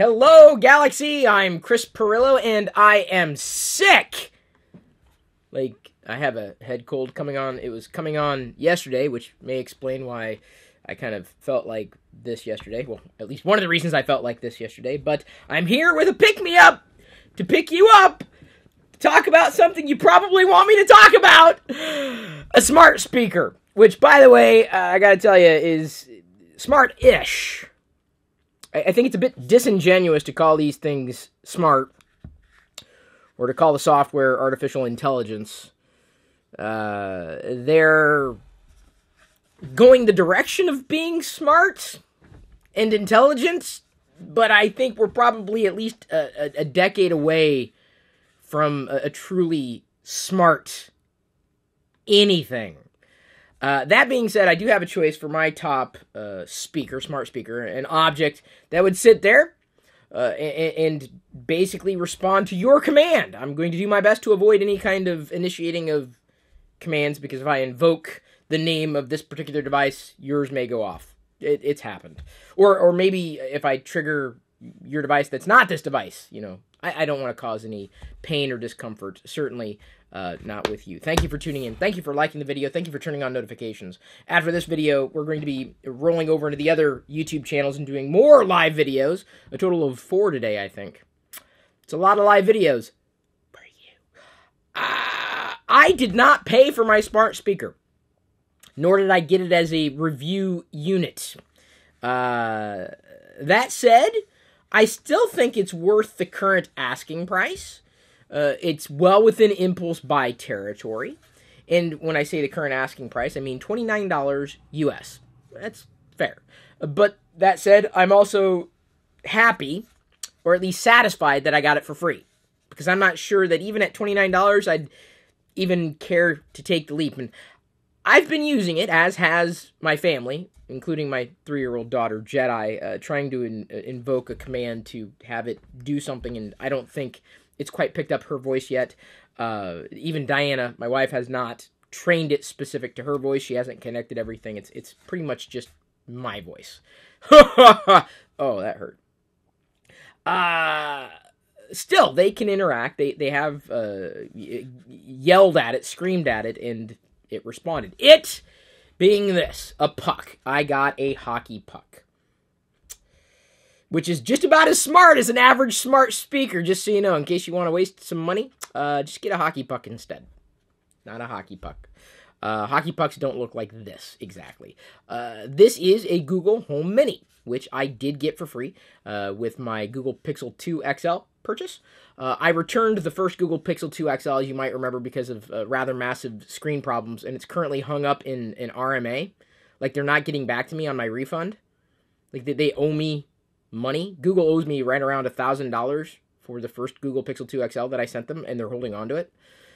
Hello, Galaxy! I'm Chris Pirillo, and I am sick! Like, I have a head cold coming on. It was coming on yesterday, which may explain why I kind of felt like this yesterday. Well, at least one of the reasons I felt like this yesterday. But I'm here with a pick-me-up to pick you up to talk about something you probably want me to talk about. A smart speaker, which, by the way, I gotta tell you, is smart-ish. I think it's a bit disingenuous to call these things smart, or to call the software artificial intelligence. They're going the direction of being smart and intelligent, but I think we're probably at least a decade away from a truly smart anything. That being said, I do have a choice for my top smart speaker, an object that would sit there and basically respond to your command. I'm going to do my best to avoid any kind of initiating of commands, because if I invoke the name of this particular device, yours may go off. It's happened. Or maybe if I trigger your device that's not this device, you know, I don't want to cause any pain or discomfort, certainly not with you. Thank you for tuning in. Thank you for liking the video. Thank you for turning on notifications. After this video, we're going to be rolling over into the other YouTube channels and doing more live videos. A total of 4 today, I think. It's a lot of live videos. For you. I did not pay for my smart speaker, nor did I get it as a review unit. That said, I still think it's worth the current asking price. It's well within impulse buy territory. And when I say the current asking price, I mean $29 US. That's fair. But that said, I'm also happy, or at least satisfied, that I got it for free. Because I'm not sure that even at $29, I'd even care to take the leap. And I've been using it, as has my family, including my 3-year-old daughter, Jedi, trying to invoke a command to have it do something, and I don't think it's quite picked up her voice yet. Even Diana, my wife, has not trained it specific to her voice. She hasn't connected everything. It's pretty much just my voice. Oh, that hurt. Still, they can interact. They have yelled at it, screamed at it, and it responded. It being this, a puck. I got a hockey puck, which is just about as smart as an average smart speaker, just so you know, in case you want to waste some money. Just get a hockey puck instead. Not a hockey puck. Hockey pucks don't look like this, exactly. This is a Google Home Mini, which I did get for free with my Google Pixel 2 XL purchase. I returned the first Google Pixel 2 XL, as you might remember, because of rather massive screen problems, and it's currently hung up in RMA. Like, they're not getting back to me on my refund. Like, they owe me money. Google owes me right around $1,000 for the first Google Pixel 2 XL that I sent them, and they're holding on to it.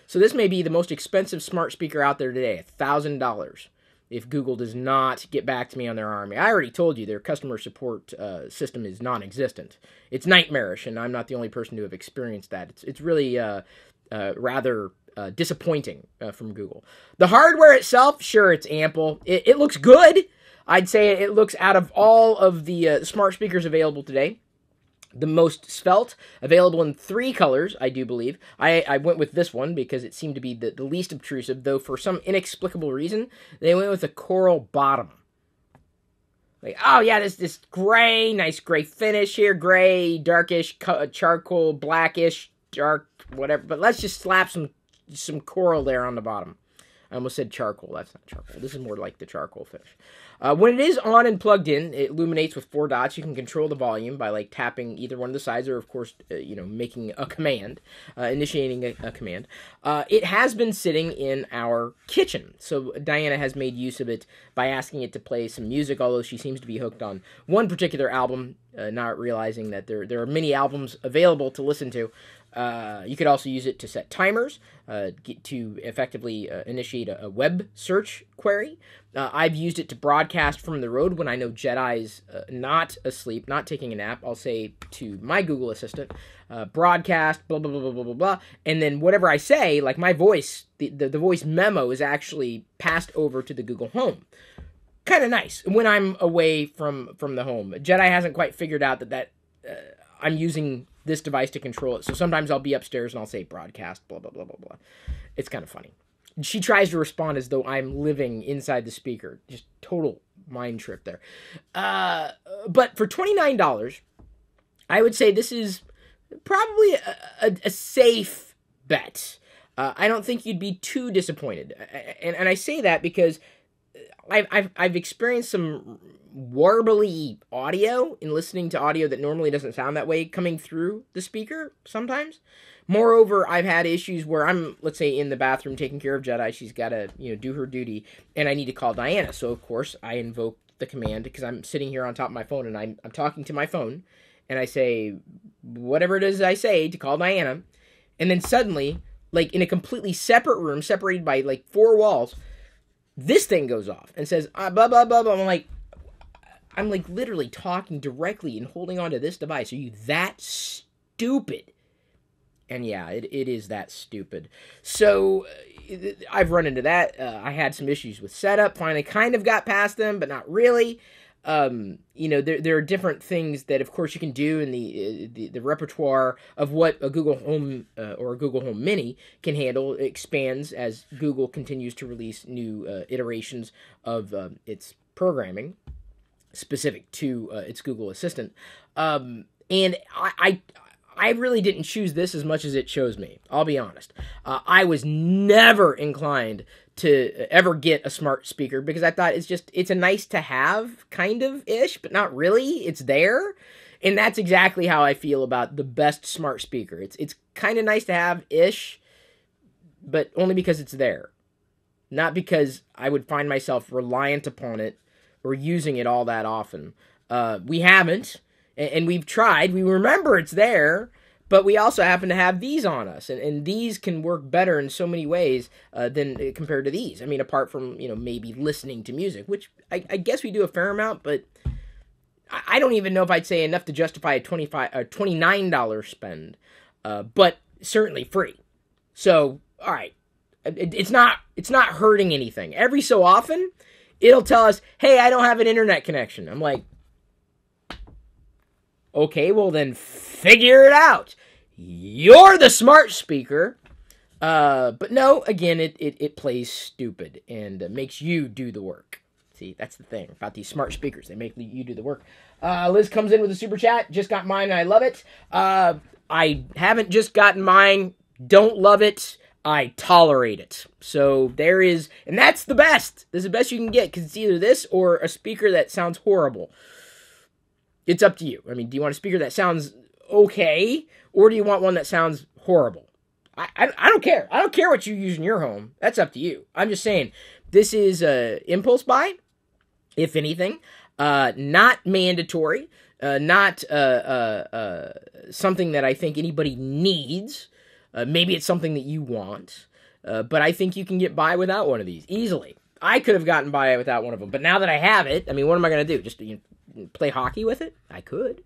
So this may be the most expensive smart speaker out there today, $1,000, if Google does not get back to me on their RMA. I already told you their customer support system is non-existent. It's nightmarish, and I'm not the only person to have experienced that. It's really rather disappointing from Google. The hardware itself, sure, it's ample. It looks good. I'd say it looks, out of all of the smart speakers available today, the most svelte, available in 3 colors, I do believe. I went with this one because it seemed to be the least obtrusive, though for some inexplicable reason, they went with a coral bottom. Like, oh yeah, this gray, nice gray finish here, gray, darkish, charcoal, blackish, dark, whatever. But let's just slap some coral there on the bottom. I almost said charcoal. That's not charcoal. This is more like the charcoal finish. When it is on and plugged in, it illuminates with 4 dots. You can control the volume by, like, tapping either one of the sides, or, of course, making a command, initiating a command. It has been sitting in our kitchen, so Diana has made use of it by asking it to play some music, although she seems to be hooked on one particular album, not realizing that there are many albums available to listen to. You could also use it to set timers, to effectively initiate a web search query. I've used it to broadcast from the road when I know Jedi's not asleep, not taking a nap. I'll say to my Google Assistant, broadcast, blah, blah, blah, blah, blah, blah, blah. And then whatever I say, like my voice, the voice memo is actually passed over to the Google Home. Kind of nice when I'm away from the home. Jedi hasn't quite figured out that I'm using this device to control it. So sometimes I'll be upstairs and I'll say broadcast, blah, blah, blah, blah, blah. It's kind of funny. She tries to respond as though I'm living inside the speaker. Just total mind trip there. But for $29, I would say this is probably a safe bet. I don't think you'd be too disappointed. And I say that because I've experienced some warbly audio in listening to audio that normally doesn't sound that way coming through the speaker sometimes. Moreover, I've had issues where I'm, let's say, in the bathroom taking care of Jedi. She's got to, do her duty, and I need to call Diana. So, of course, I invoke the command because I'm sitting here on top of my phone, and I'm talking to my phone, and I say whatever it is I say to call Diana, and then suddenly, like in a completely separate room, separated by like 4 walls, this thing goes off and says, blah, blah, blah, blah. I'm like literally talking directly and holding onto this device. Are you that stupid? And yeah, it is that stupid. So I've run into that. I had some issues with setup. Finally kind of got past them, but not really. There are different things that, of course, you can do in the repertoire of what a Google Home or a Google Home Mini can handle. It expands as Google continues to release new iterations of its programming specific to its Google Assistant. And I really didn't choose this as much as it chose me. I'll be honest. I was never inclined to ever get a smart speaker because I thought it's a nice to have kind of ish, but not really. It's there. And that's exactly how I feel about the best smart speaker. It's kind of nice to have ish, but only because it's there. Not because I would find myself reliant upon it or using it all that often. We haven't. And we've tried. We remember it's there, but we also happen to have these on us. And these can work better in so many ways than compared to these. I mean, apart from, maybe listening to music, which I guess we do a fair amount, but I don't even know if I'd say enough to justify a $29 spend, but certainly free. So, all right, it's not hurting anything. Every so often, it'll tell us, hey, I don't have an internet connection. I'm like, okay, well then figure it out. You're the smart speaker. But no, again, it plays stupid and makes you do the work. See, that's the thing about these smart speakers. They make you do the work. Liz comes in with a super chat. Just got mine and I love it. I haven't just gotten mine. Don't love it. I tolerate it. So there is, and that's the best. This is the best you can get because it's either this or a speaker that sounds horrible. It's up to you. I mean, do you want a speaker that sounds okay, or do you want one that sounds horrible? I don't care. I don't care what you use in your home. That's up to you. I'm just saying, this is impulse buy, if anything. Not mandatory. Not something that I think anybody needs. Maybe it's something that you want. But I think you can get by without one of these easily. I could have gotten by without one of them. But now that I have it, I mean, what am I going to do? Just play hockey with it? I could.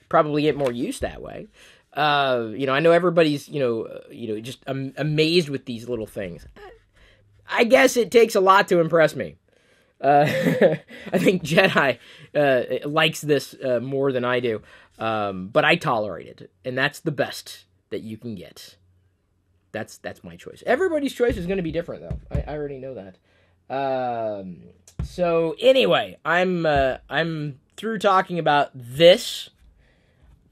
Probably get more use that way. I know everybody's, just amazed with these little things. I guess it takes a lot to impress me. I think Jedi likes this more than I do. But I tolerate it. And that's the best that you can get. That's my choice. Everybody's choice is going to be different, though. I already know that. So anyway, I'm through talking about this.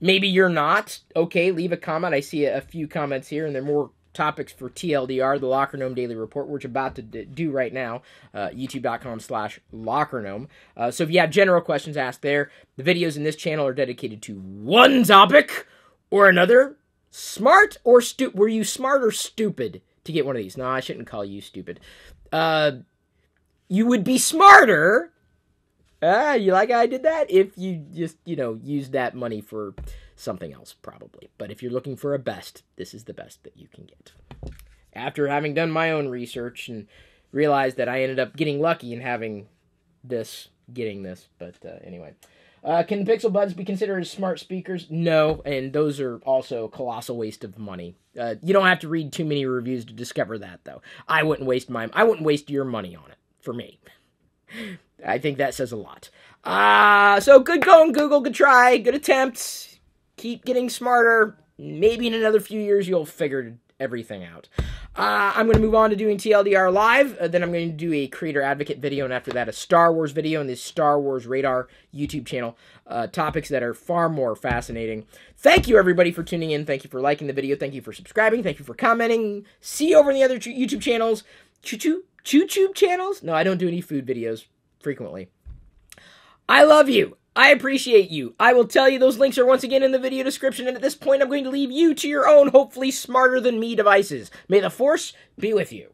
Maybe you're not. Okay, leave a comment. I see a few comments here, and there are more topics for TLDR, the Locker Gnome Daily Report, which we're about to do right now, youtube.com/LockerGnome. So if you have general questions, ask there. The videos in this channel are dedicated to one topic or another. Smart or stupid? Were you smart or stupid to get one of these? No, I shouldn't call you stupid. You would be smarter. You like how I did that? If you just, use that money for something else, probably. But if you're looking for a best, this is the best that you can get. After having done my own research and realized that I ended up getting lucky in getting this. But anyway. Can Pixel Buds be considered as smart speakers? No, and those are also a colossal waste of money. You don't have to read too many reviews to discover that, though. I wouldn't waste your money on it, for me. I think that says a lot. So good going, Google. Good try. Good attempt. keep getting smarter. Maybe in another few years you'll figure everything out. I'm going to move on to doing TLDR Live. Then I'm going to do a Creator Advocate video, and after that a Star Wars video on this Star Wars Radar YouTube channel. Topics that are far more fascinating. Thank you, everybody, for tuning in. Thank you for liking the video. Thank you for subscribing. Thank you for commenting. See you over in the other YouTube channels. Choo-choo channels? No, I don't do any food videos frequently. I love you. I appreciate you. I will tell you those links are once again in the video description, and at this point I'm going to leave you to your own, hopefully smarter than me devices. May the Force be with you.